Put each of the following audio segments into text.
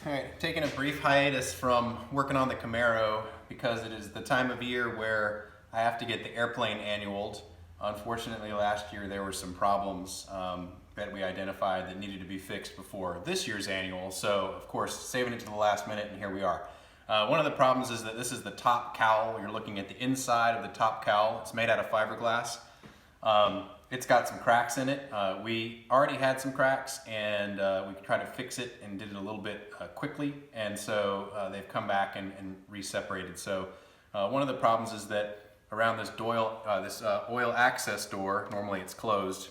All right, taking a brief hiatus from working on the Camaro because it is the time of year where I have to get the airplane annualed. Unfortunately, last year there were some problems that we identified that needed to be fixed before this year's annual. So, of course, saving it to the last minute, and here we are. One of the problems is that this is the top cowl. You're looking at the inside of the top cowl. It's made out of fiberglass. It's got some cracks in it. We already had some cracks, and we tried to fix it and did it a little bit quickly, and so they've come back and re-separated. So one of the problems is that around this oil access door, normally it's closed,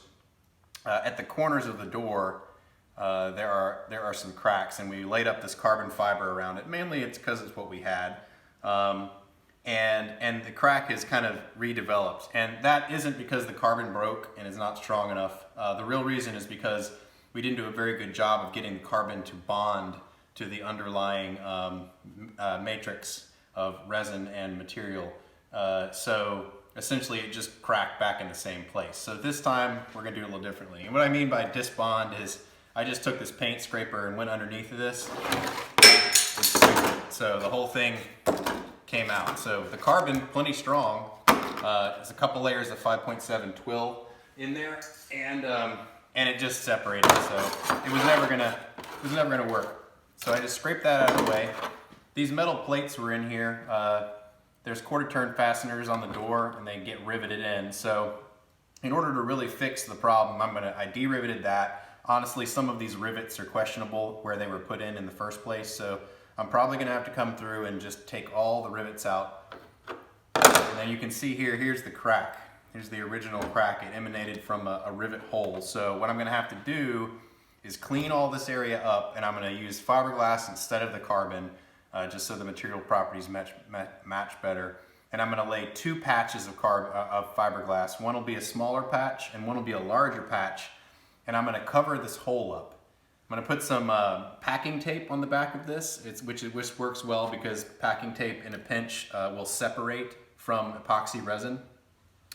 at the corners of the door there are some cracks, and we laid up this carbon fiber around it. Mainly it's because it's what we had. And the crack is kind of redeveloped, and that isn't because the carbon broke and is not strong enough. The real reason is because we didn't do a very good job of getting the carbon to bond to the underlying matrix of resin and material. So essentially it just cracked back in the same place. So this time we're gonna do it a little differently. And what I mean by disbond is I just took this paint scraper and went underneath of this and scraped it. So the whole thing came out. So the carbon, plenty strong. There's a couple layers of 5.7 twill in there, and it just separated. So it was never gonna work. So I just scraped that out of the way. These metal plates were in here. There's quarter turn fasteners on the door, and they get riveted in. So in order to really fix the problem, I de-riveted that. Honestly, some of these rivets are questionable where they were put in the first place. So I'm probably gonna have to come through and just take all the rivets out. And then you can see here, here's the crack. Here's the original crack. It emanated from a rivet hole. So what I'm gonna have to do is clean all this area up, and I'm gonna use fiberglass instead of the carbon, just so the material properties match better. And I'm gonna lay two patches of fiberglass. One will be a smaller patch and one will be a larger patch. And I'm gonna cover this hole up. I'm gonna put some packing tape on the back of this, which works well because packing tape in a pinch will separate from epoxy resin.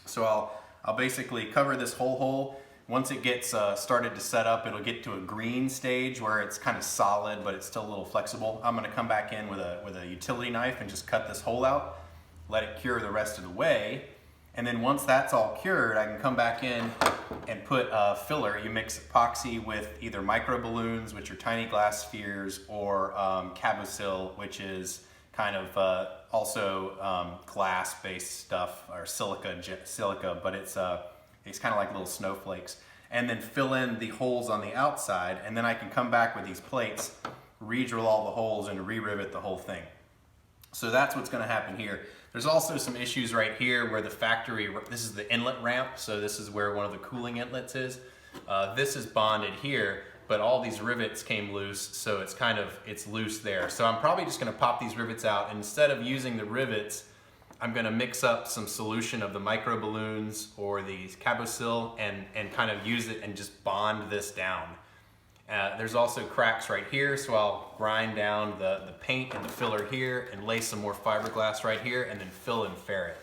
So I'll basically cover this whole hole. Once it gets started to set up, it'll get to a green stage where it's kind of solid, but it's still a little flexible. I'm gonna come back in with a utility knife and just cut this hole out, let it cure the rest of the way. And then once that's all cured, I can come back in and put a filler. You mix epoxy with either micro balloons, which are tiny glass spheres, or Composite, which is kind of also glass-based stuff, or silica, but it's kind of like little snowflakes. And then fill in the holes on the outside, and then I can come back with these plates, re-drill all the holes, and re-rivet the whole thing. So that's what's gonna happen here. There's also some issues right here where the factory, this is the inlet ramp, so this is where one of the cooling inlets is. This is bonded here, but all these rivets came loose, so it's loose there. So I'm probably just gonna pop these rivets out, and instead of using the rivets, I'm gonna mix up some solution of the micro balloons or these Composite and kind of use it and just bond this down. There's also cracks right here, so I'll grind down the paint and the filler here and lay some more fiberglass right here and then fill and ferret.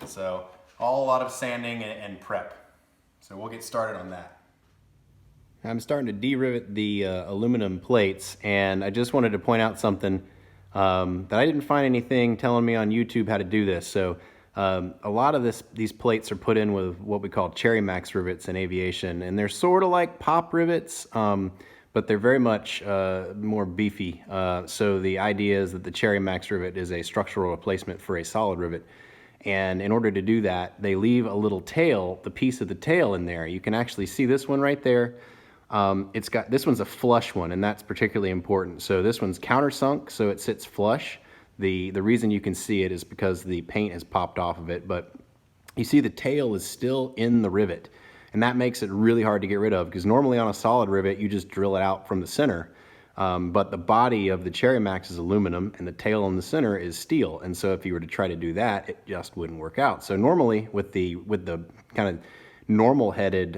So a lot of sanding and prep. So we'll get started on that. I'm starting to de-rivet the aluminum plates, and I just wanted to point out something that I didn't find anything telling me on YouTube how to do this. So a lot of these plates are put in with what we call cherrymax rivets in aviation, and they're sort of like pop rivets, but they're very much more beefy. So the idea is that the cherrymax rivet is a structural replacement for a solid rivet. And in order to do that, they leave a little tail, the piece of the tail in there. You can actually see this one right there. This one's a flush one, and that's particularly important. So this one's countersunk, so it sits flush. The reason you can see it is because the paint has popped off of it, but you see the tail is still in the rivet, and that makes it really hard to get rid of, because normally on a solid rivet you just drill it out from the center, but the body of the cherrymax is aluminum and the tail in the center is steel, and so if you were to try to do that, it just wouldn't work out. So normally with the kind of normal headed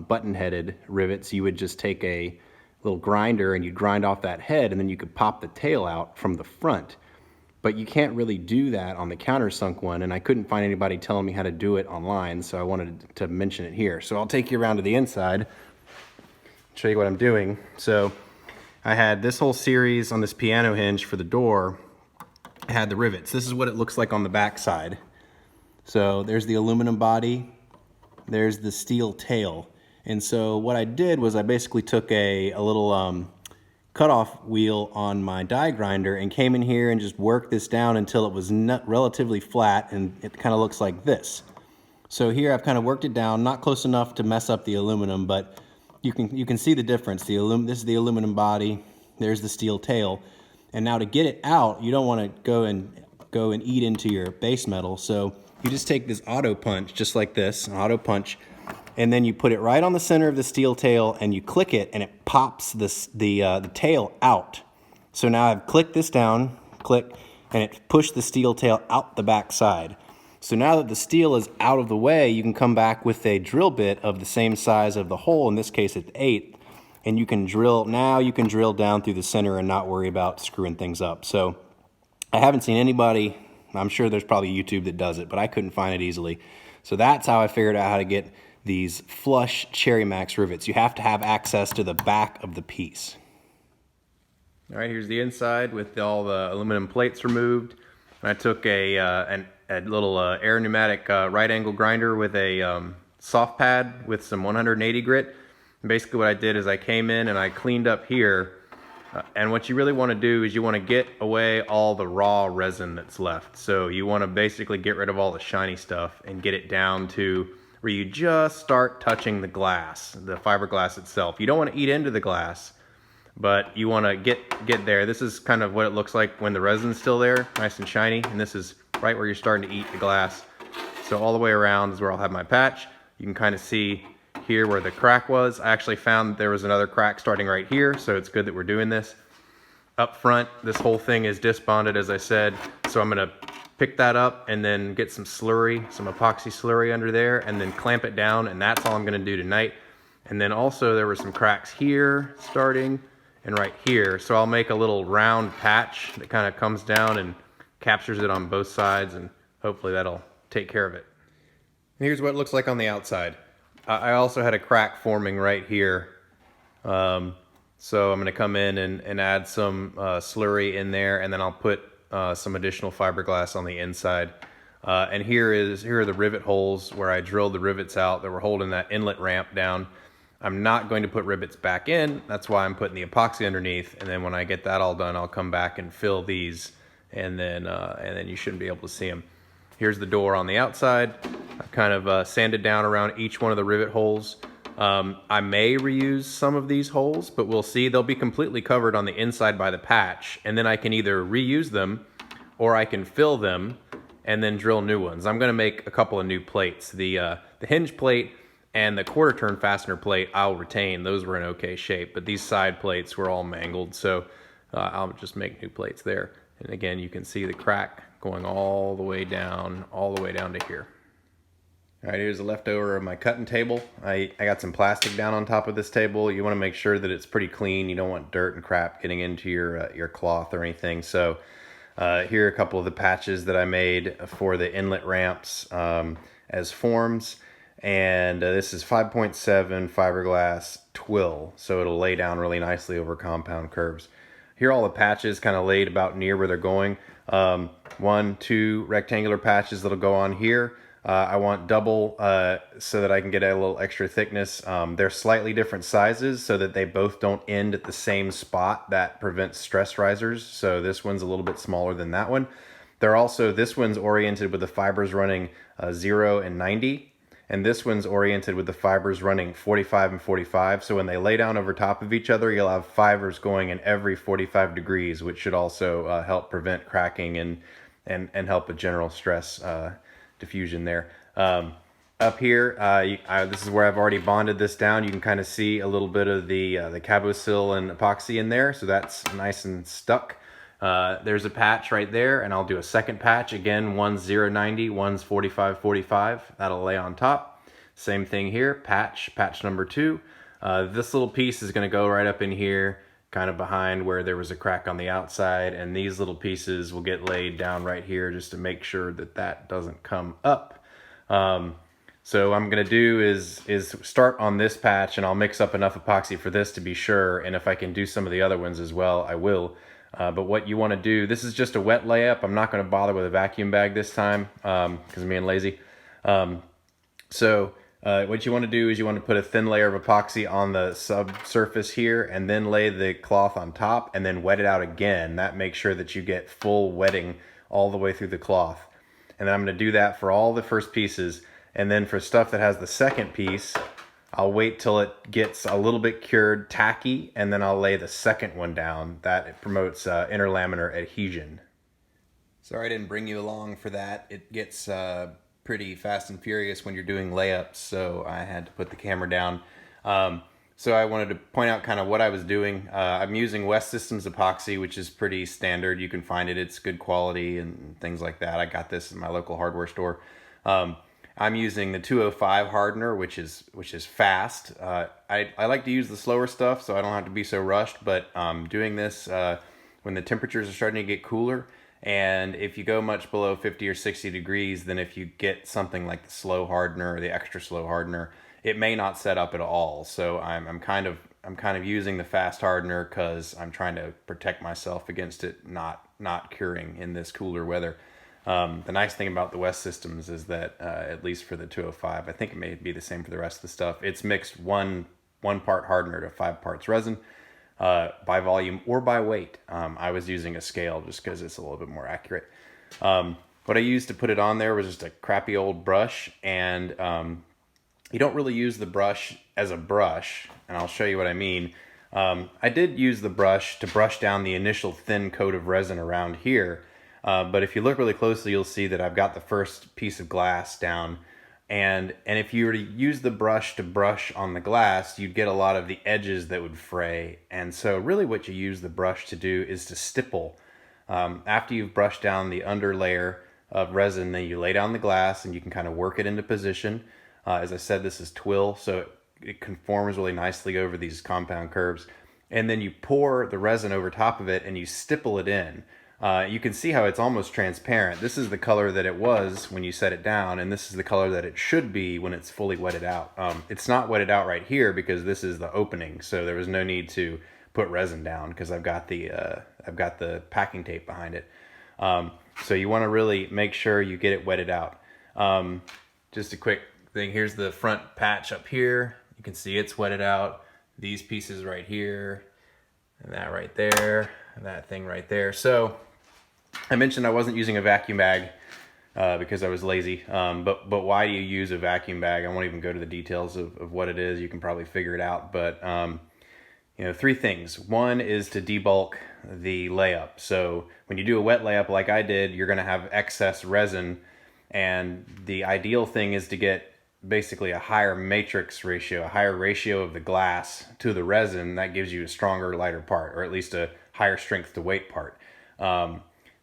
button headed rivets, you would just take a little grinder and you'd grind off that head, and then you could pop the tail out from the front. But you can't really do that on the countersunk one, and I couldn't find anybody telling me how to do it online, so I wanted to mention it here. So I'll take you around to the inside, show you what I'm doing. So I had this whole series on this piano hinge for the door. I had the rivets. This is what it looks like on the back side. So there's the aluminum body, there's the steel tail. And so what I did was I basically took a little cutoff wheel on my die grinder and came in here and just worked this down until it was relatively flat, and it kind of looks like this. So here I've kind of worked it down, not close enough to mess up the aluminum, but you can see the difference. This is the aluminum body, there's the steel tail. And now to get it out, you don't want to go and eat into your base metal. So you just take this auto punch, just like this, an auto punch, and then you put it right on the center of the steel tail and you click it and it pops the tail out. So now I've clicked this down, click, and it pushed the steel tail out the back side. So now that the steel is out of the way, you can come back with a drill bit of the same size of the hole, in this case it's 8, and you can drill down through the center and not worry about screwing things up. So I haven't seen anybody, I'm sure there's probably YouTube that does it, but I couldn't find it easily. So that's how I figured out how to get these flush cherrymax rivets. You have to have access to the back of the piece. All right, here's the inside with all the aluminum plates removed. I took a little air pneumatic right angle grinder with a soft pad with some 180 grit. And basically what I did is I came in and I cleaned up here. And what you really want to do is you want to get away all the raw resin that's left. So you want to basically get rid of all the shiny stuff and get it down to where you just start touching the glass, the fiberglass itself. You don't want to eat into the glass, but you want to get there. This is kind of what it looks like when the resin's still there, nice and shiny, and this is right where you're starting to eat the glass. So all the way around is where I'll have my patch. You can kind of see here where the crack was. I actually found there was another crack starting right here, so it's good that we're doing this. Up front, this whole thing is disc bonded, as I said, so I'm gonna pick that up and then get some slurry, some epoxy slurry under there, and then clamp it down, and that's all I'm gonna do tonight. And then also there were some cracks here starting and right here, so I'll make a little round patch that kind of comes down and captures it on both sides, and hopefully that'll take care of it. And here's what it looks like on the outside. I also had a crack forming right here, so I'm going to come in and add some slurry in there, and then I'll put some additional fiberglass on the inside. And here are the rivet holes where I drilled the rivets out that were holding that inlet ramp down. I'm not going to put rivets back in, that's why I'm putting the epoxy underneath, and then when I get that all done, I'll come back and fill these, and then you shouldn't be able to see them. Here's the door on the outside. I've kind of sanded down around each one of the rivet holes. I may reuse some of these holes, but we'll see. They'll be completely covered on the inside by the patch, and then I can either reuse them or I can fill them and then drill new ones. I'm gonna make a couple of new plates. The hinge plate and the quarter turn fastener plate I'll retain. Those were in okay shape, but these side plates were all mangled, so I'll just make new plates there. And again, you can see the crack going all the way down to here. All right, here's a leftover of my cutting table. I got some plastic down on top of this table. You want to make sure that it's pretty clean. You don't want dirt and crap getting into your cloth or anything. So here are a couple of the patches that I made for the inlet ramps as forms. And this is 5.7 fiberglass twill, so it'll lay down really nicely over compound curves. Here are all the patches kind of laid about near where they're going. 1, 2 rectangular patches that'll go on here. I want double so that I can get a little extra thickness. They're slightly different sizes so that they both don't end at the same spot. That prevents stress risers. So this one's a little bit smaller than that one. This one's oriented with the fibers running 0 and 90. And this one's oriented with the fibers running 45 and 45. So when they lay down over top of each other, you'll have fibers going in every 45 degrees, which should also help prevent cracking and help with general stress diffusion there. Up here, this is where I've already bonded this down. You can kind of see a little bit of the Cabosil and epoxy in there. So that's nice and stuck. There's a patch right there, and I'll do a second patch. Again, one's 090, one's 45-45. That'll lay on top. Same thing here, patch number 2. This little piece is gonna go right up in here, kind of behind where there was a crack on the outside, and these little pieces will get laid down right here just to make sure that that doesn't come up. So what I'm gonna do is start on this patch, and I'll mix up enough epoxy for this to be sure, and if I can do some of the other ones as well, I will. But what you wanna do, this is just a wet layup. I'm not gonna bother with a vacuum bag this time, because I'm being lazy. What you want to do is you want to put a thin layer of epoxy on the subsurface here, and then lay the cloth on top and then wet it out again. That makes sure that you get full wetting all the way through the cloth. And then I'm going to do that for all the first pieces. And then for stuff that has the second piece, I'll wait till it gets a little bit cured, tacky, and then I'll lay the second one down. That promotes interlaminar adhesion. Sorry I didn't bring you along for that. It gets pretty fast and furious when you're doing layups, so I had to put the camera down. So I wanted to point out kind of what I was doing. I'm using West Systems epoxy, which is pretty standard. You can find it, it's good quality and things like that. I got this in my local hardware store. I'm using the 205 hardener, which is fast. I like to use the slower stuff so I don't have to be so rushed, but doing this when the temperatures are starting to get cooler. And if you go much below 50 or 60 degrees, then if you get something like the slow hardener or the extra slow hardener, it may not set up at all. So I'm kind of using the fast hardener because I'm trying to protect myself against it not curing in this cooler weather. The nice thing about the West Systems is that at least for the 205, I think it may be the same for the rest of the stuff. It's mixed one part hardener to 5 parts resin. By volume or by weight. I was using a scale just because it's a little bit more accurate. What I used to put it on there was just a crappy old brush, and you don't really use the brush as a brush, and I'll show you what I mean. I did use the brush to brush down the initial thin coat of resin around here, but if you look really closely, you'll see that I've got the first piece of glass down. And if you were to use the brush to brush on the glass, you'd get a lot of the edges that would fray. And so really what you use the brush to do is to stipple. After you've brushed down the under layer of resin, then you lay down the glass and you can kind of work it into position. As I said, this is twill, so it conforms really nicely over these compound curves. And then you pour the resin over top of it and you stipple it in. You can see how it's almost transparent. This is the color that it was when you set it down, and this is the color that it should be when it's fully wetted out. It's not wetted out right here because this is the opening, so there was no need to put resin down because I've got the packing tape behind it. So you want to really make sure you get it wetted out. Just a quick thing, here's the front patch up here. You can see it's wetted out. These pieces right here, and that right there, and that thing right there. So I mentioned I wasn't using a vacuum bag because I was lazy, but why do you use a vacuum bag? I won't even go to the details of what it is. You can probably figure it out, but you know, 3 things. One is to debulk the layup. So when you do a wet layup like I did, you're gonna have excess resin, and the ideal thing is to get basically a higher matrix ratio, a higher ratio of the glass to the resin. That gives you a stronger, lighter part, or at least a higher strength to weight part.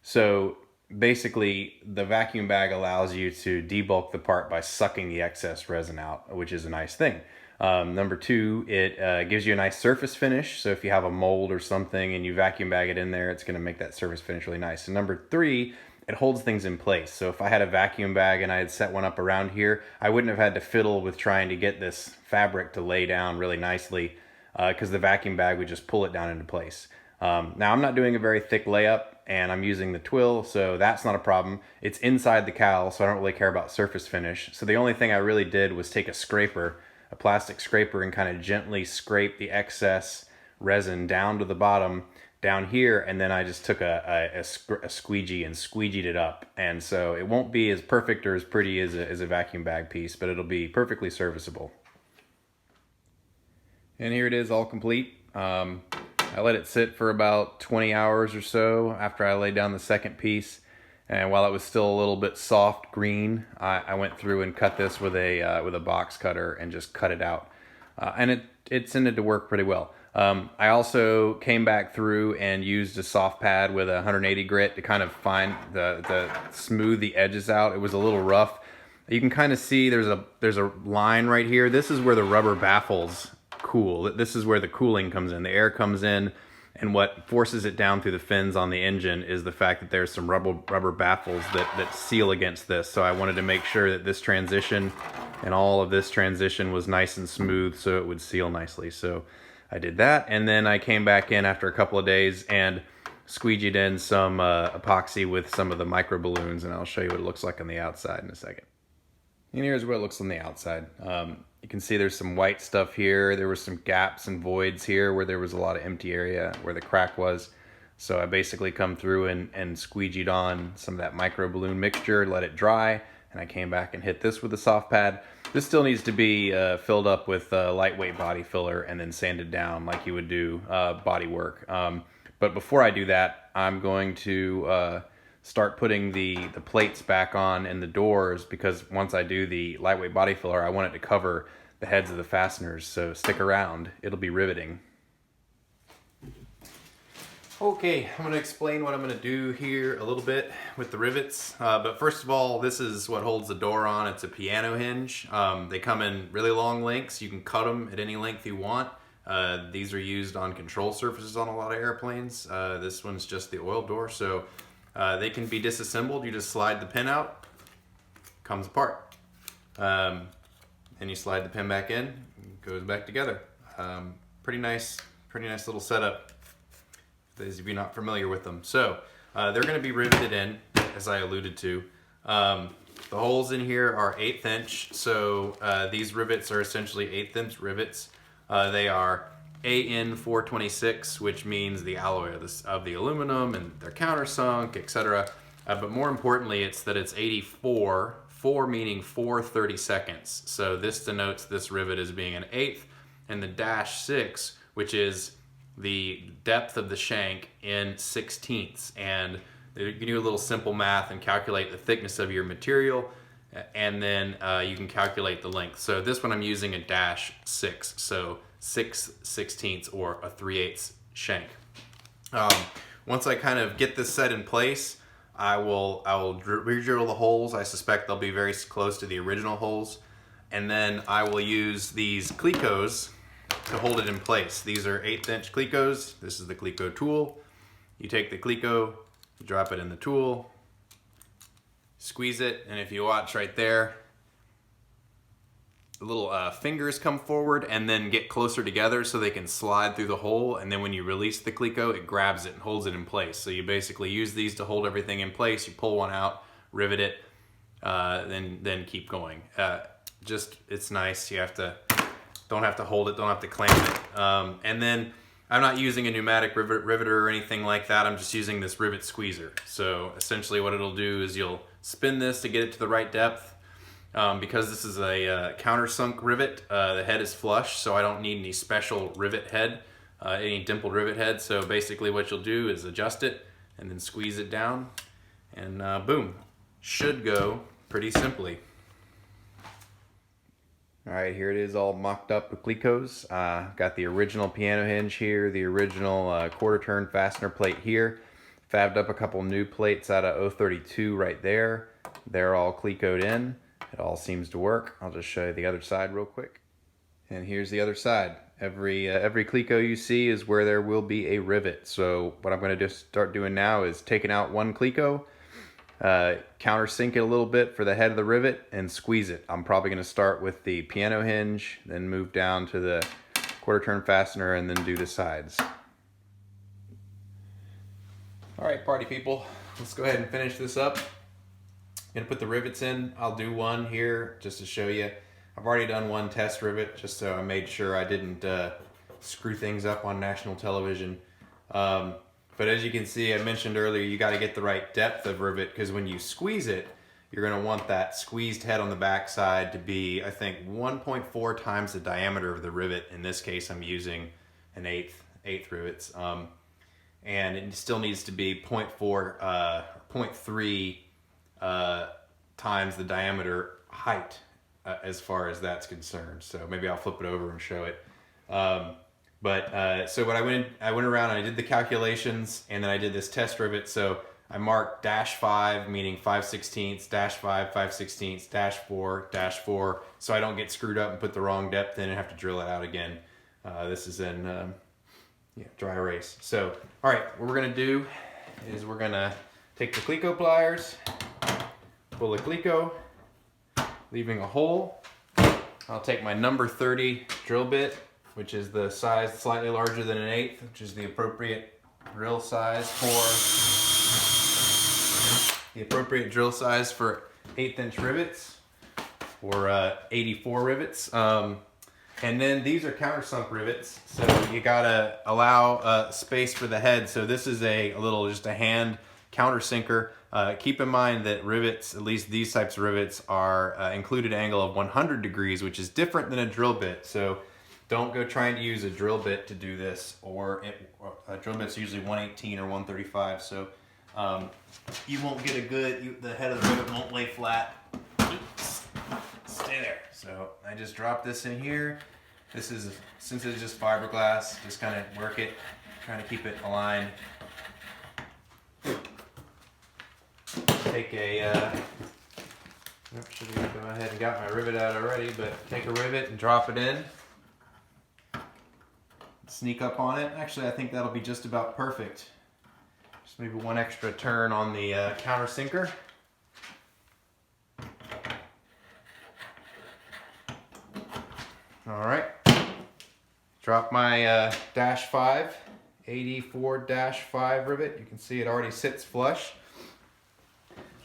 So basically the vacuum bag allows you to debulk the part by sucking the excess resin out, which is a nice thing. Number 2, it gives you a nice surface finish. So if you have a mold or something and you vacuum bag it in there, it's gonna make that surface finish really nice. And number 3, it holds things in place. So if I had a vacuum bag and I had set one up around here, I wouldn't have had to fiddle with trying to get this fabric to lay down really nicely because the vacuum bag would just pull it down into place. Now I'm not doing a very thick layup and I'm using the twill, so that's not a problem. It's inside the cowl, so I don't really care about surface finish. So the only thing I really did was take a scraper, a plastic scraper, and kind of gently scrape the excess resin down to the bottom down here, and then I just took a squeegee and squeegeed it up. And so it won't be as perfect or as pretty as a vacuum bag piece, but it'll be perfectly serviceable. And here it is, all complete. I let it sit for about 20 hours or so after I laid down the second piece. And while it was still a little bit soft green, I went through and cut this with a box cutter and just cut it out. And it tended to work pretty well. I also came back through and used a soft pad with a 180 grit to kind of find the smooth the edges out. It was a little rough. You can kind of see there's a line right here. This is where the rubber baffles cool. This is where the cooling comes in. The air comes in And what forces it down through the fins on the engine is the fact that there's some rubber baffles that seal against this. So I wanted to make sure that this transition and all of this transition was nice and smooth so it would seal nicely. So I did that, and then I came back in after a couple of days and squeegeed in some epoxy with some of the micro balloons, and I'll show you what it looks like on the outside in a second. And here's what it looks on the outside. You can see there's some white stuff here. There were some gaps and voids here where there was a lot of empty area where the crack was. So I basically come through and squeegeed on some of that micro balloon mixture, let it dry, and I came back and hit this with a soft pad. This still needs to be filled up with lightweight body filler and then sanded down like you would do body work. But before I do that, I'm going to start putting the plates back on in the doors, because once I do the lightweight body filler, I want it to cover the heads of the fasteners. So stick around, it'll be riveting. Okay, I'm going to explain what I'm going to do here a little bit with the rivets. But first of all, this is what holds the door on. It's a piano hinge. They come in really long lengths. You can cut them at any length you want. These are used on control surfaces on a lot of airplanes. This one's just the oil door, so they can be disassembled. You just slide the pin out, comes apart. And you slide the pin back in, it goes back together. Pretty nice little setup, for those of you not familiar with them. So they're going to be riveted in, as I alluded to. The holes in here are 1/8 inch, so these rivets are essentially 1/8 inch rivets. They are AN 426, which means the alloy of the aluminum, and they're countersunk, etc. But more importantly, it's that it's 84, 4 meaning 4/32. So this denotes this rivet as being an 1/8, and the -6, which is the depth of the shank, in 1/16. And you can do a little simple math and calculate the thickness of your material, and then you can calculate the length. So this one I'm using a -6, so 6/16 or a 3/8 shank. Once I kind of get this set in place, I will re-drill the holes. I suspect they'll be very close to the original holes, and then I will use these Clecos to hold it in place. These are 1/8 inch Clecos. This is the Cleco tool. You take the Cleco, you drop it in the tool, squeeze it, and if you watch right there, the little fingers come forward and then get closer together so they can slide through the hole, and then when you release the Cleco, it grabs it and holds it in place. So you basically use these to hold everything in place. You pull one out, rivet it, then keep going. It's nice. You don't have to hold it, don't have to clamp it. And then I'm not using a pneumatic riveter or anything like that. I'm just using this rivet squeezer. So essentially what it'll do is you'll spin this to get it to the right depth. Because this is a countersunk rivet, the head is flush, so I don't need any special rivet head, any dimpled rivet head. So basically what you'll do is adjust it and then squeeze it down, and boom, should go pretty simply. All right, here it is all mocked up with Clecos. Got the original piano hinge here, the original quarter turn fastener plate here. Fabbed up a couple new plates out of 032 right there. They're all Clecoed in. It all seems to work. I'll just show you the other side real quick. And here's the other side. Every Cleco you see is where there will be a rivet. So what I'm going to just start doing now is taking out one Cleco, countersink it a little bit for the head of the rivet, and squeeze it. I'm probably going to start with the piano hinge, then move down to the quarter turn fastener, and then do the sides. All right, party people, let's go ahead and finish this up. Gonna put the rivets in. I'll do one here just to show you. I've already done one test rivet just so I made sure I didn't screw things up on national television. But as you can see, I mentioned earlier, you got to get the right depth of rivet, because when you squeeze it, you're going to want that squeezed head on the back side to be, I think, 1.4 times the diameter of the rivet. In this case, I'm using an eighth rivets. And it still needs to be 0.3 times the diameter height as far as that's concerned. So maybe I'll flip it over and show it. So what I went around and I did the calculations, and then I did this test rivet. So I marked -5, meaning 5/16, -5, 5/16, -4, -4, so I don't get screwed up and put the wrong depth in and have to drill it out again. This is in Yeah, dry erase. So, all right, what we're gonna do is we're gonna take the Cleco pliers, pull the Cleco, leaving a hole. I'll take my number 30 drill bit, which is the size slightly larger than an 1/8, which is the appropriate drill size for 1/8" rivets, or 84 rivets. And then these are countersunk rivets, so you gotta allow space for the head. So this is just a hand countersinker. Keep in mind that rivets, at least these types of rivets, are included angle of 100 degrees, which is different than a drill bit. So don't go trying to use a drill bit to do this, or a drill bit's usually 118 or 135. So you won't get the head of the rivet won't lay flat. Oops. Stay there. So I just drop this in here. This is, since it's just fiberglass, just kind of work it, trying to keep it aligned. Take should have go ahead and got my rivet out already, but take a rivet and drop it in. Sneak up on it. Actually, I think that'll be just about perfect. Just maybe one extra turn on the countersinker. All right. Drop my -5, 84-5 rivet. You can see it already sits flush.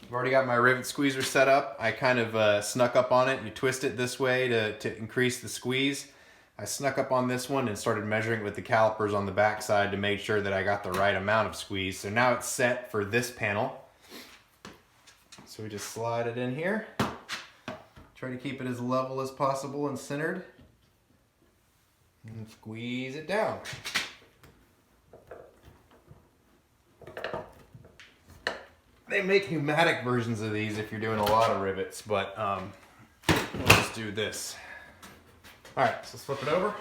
I've already got my rivet squeezer set up. I kind of snuck up on it. You twist it this way to increase the squeeze. I snuck up on this one and started measuring with the calipers on the back side to make sure that I got the right amount of squeeze. So now it's set for this panel. So we just slide it in here. Try to keep it as level as possible and centered. And squeeze it down. They make pneumatic versions of these if you're doing a lot of rivets, but we'll just do this. All right, so let's flip it over.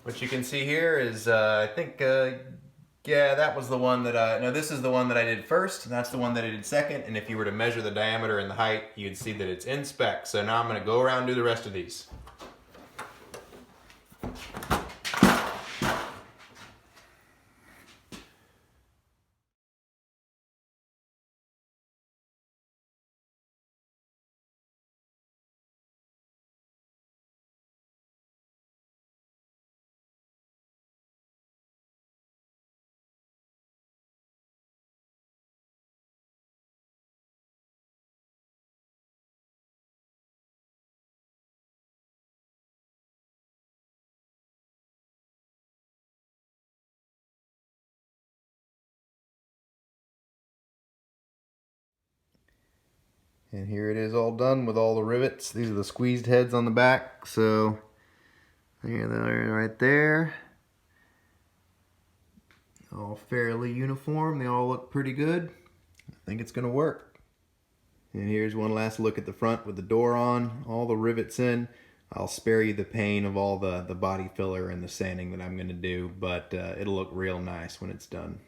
What you can see here is, I think, yeah, that was the one that no, this is the one that I did first, and that's the one that I did second, and if you were to measure the diameter and the height, you'd see that it's in spec. So now I'm gonna go around and do the rest of these. And here it is all done with all the rivets. These are the squeezed heads on the back. So there they are right there. All fairly uniform. They all look pretty good. I think it's gonna work. And here's one last look at the front with the door on, all the rivets in. I'll spare you the pain of all the body filler and the sanding that I'm gonna do, but it'll look real nice when it's done.